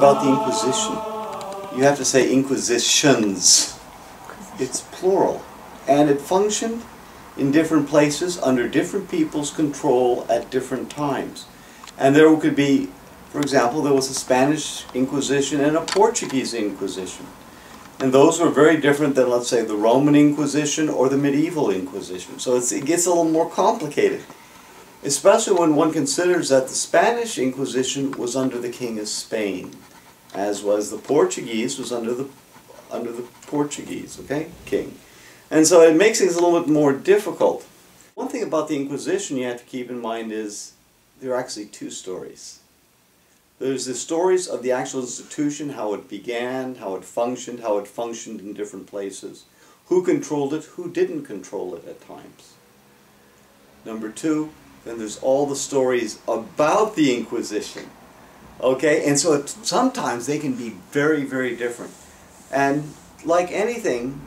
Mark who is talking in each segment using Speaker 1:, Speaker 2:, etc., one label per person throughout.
Speaker 1: about the Inquisition. You have to say Inquisitions. It's plural. And it functioned in different places under different people's control at different times. And there could be, for example, there was a Spanish Inquisition and a Portuguese Inquisition. And those were very different than, let's say, the Roman Inquisition or the medieval Inquisition. So it gets a little more complicated, especially when one considers that the Spanish Inquisition was under the King of Spain, as was the Portuguese was under the Portuguese, okay, king. And so it makes things a little bit more difficult. One thing about the Inquisition you have to keep in mind is there are actually two stories. There's the stories of the actual institution, how it began, how it functioned in different places, who controlled it, who didn't control it at times. Number two, then there's all the stories about the Inquisition. Okay, and so sometimes they can be very, very different. And like anything,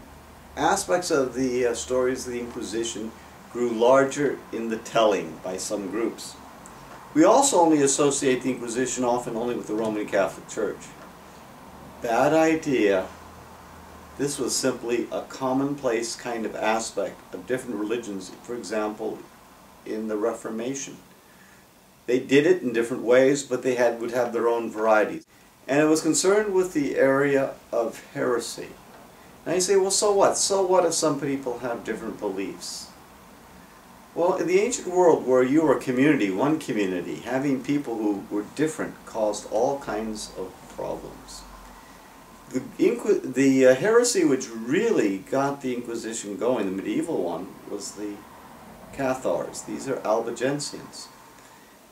Speaker 1: aspects of the stories of the Inquisition grew larger in the telling by some groups. We also only associate the Inquisition often only with the Roman Catholic Church. Bad idea. This was simply a commonplace kind of aspect of different religions, for example, in the Reformation. They did it in different ways, but they would have their own varieties. And it was concerned with the area of heresy. Now you say, well, so what? So what if some people have different beliefs? Well, in the ancient world where you were a community, one community, having people who were different caused all kinds of problems. The heresy which really got the Inquisition going, the medieval one, was the Cathars. These are Albigensians.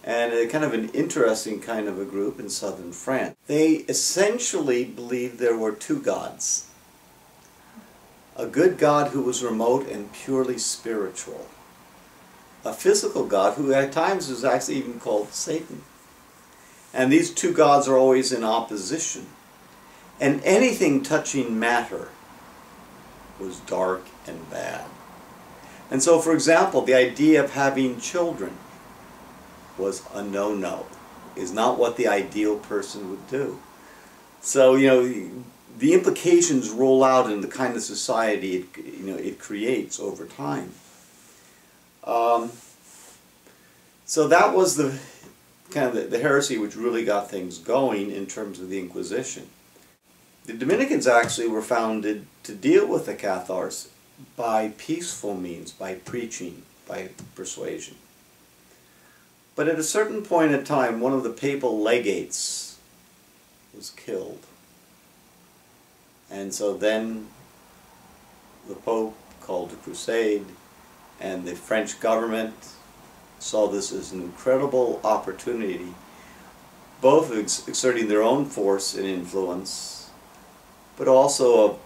Speaker 1: And a kind of an interesting kind of a group in southern France. They essentially believed there were two gods. A good God who was remote and purely spiritual. A physical God who at times was actually even called Satan. And these two gods are always in opposition. And anything touching matter was dark and bad. And so, for example, the idea of having children was a no-no. Is not what the ideal person would do. So, you know, the implications roll out in the kind of society it creates over time. So that was the kind of the heresy which really got things going in terms of the Inquisition. The Dominicans actually were founded to deal with the Cathars by peaceful means, by preaching, by persuasion. But at a certain point in time, one of the papal legates was killed. And so then the Pope called a crusade, and the French government saw this as an incredible opportunity, both of exerting their own force and influence, but also of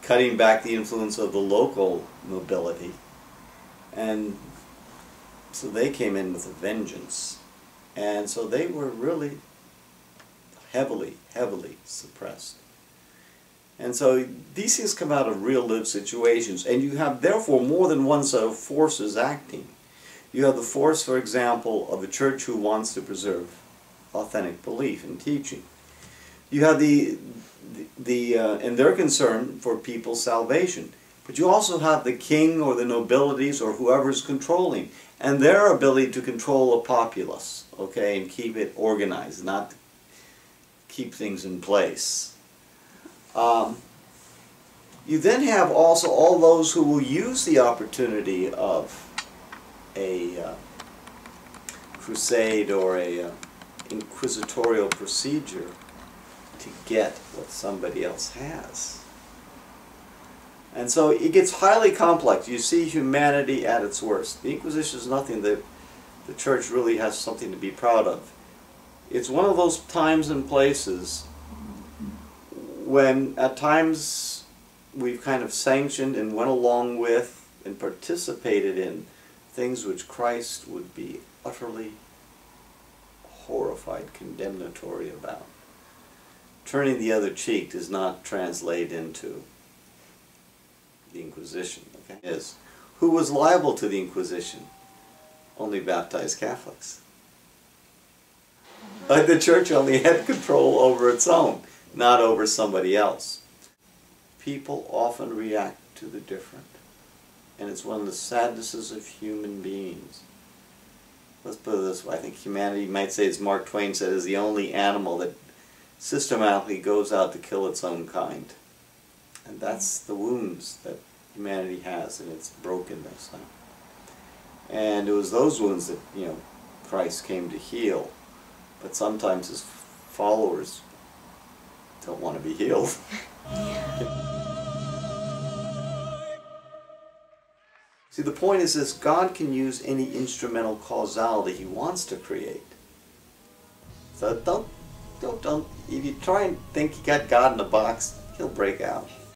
Speaker 1: cutting back the influence of the local nobility. And so they came in with a vengeance. And so they were really heavily, heavily suppressed. And so these things come out of real lived situations, and you have therefore more than one set of forces acting. You have the force, for example, of a church who wants to preserve authentic belief and teaching. You have and their concern for people's salvation. But you also have the king or the nobilities or whoever's controlling, and their ability to control a populace, okay, and keep it organized, not keep things in place. You then have also all those who will use the opportunity of a crusade or a inquisitorial procedure to get what somebody else has. And so it gets highly complex. You see humanity at its worst. The Inquisition is nothing that the Church really has something to be proud of. It's one of those times and places when at times we've kind of sanctioned and went along with and participated in things which Christ would be utterly horrified, condemnatory about. Turning the other cheek does not translate into the Inquisition. Okay? Who was liable to the Inquisition? Only baptized Catholics. The church only had control over its own, not over somebody else. People often react to the different, and it's one of the sadnesses of human beings. Let's put it this way, I think humanity, might say, as Mark Twain said, is the only animal that systematically goes out to kill its own kind. And that's the wounds that humanity has in its brokenness. And it was those wounds that, Christ came to heal. But sometimes his followers don't want to be healed. See, the point is this: God can use any instrumental causality he wants to create. So don't, if you try and think you got God in a box, he'll break out.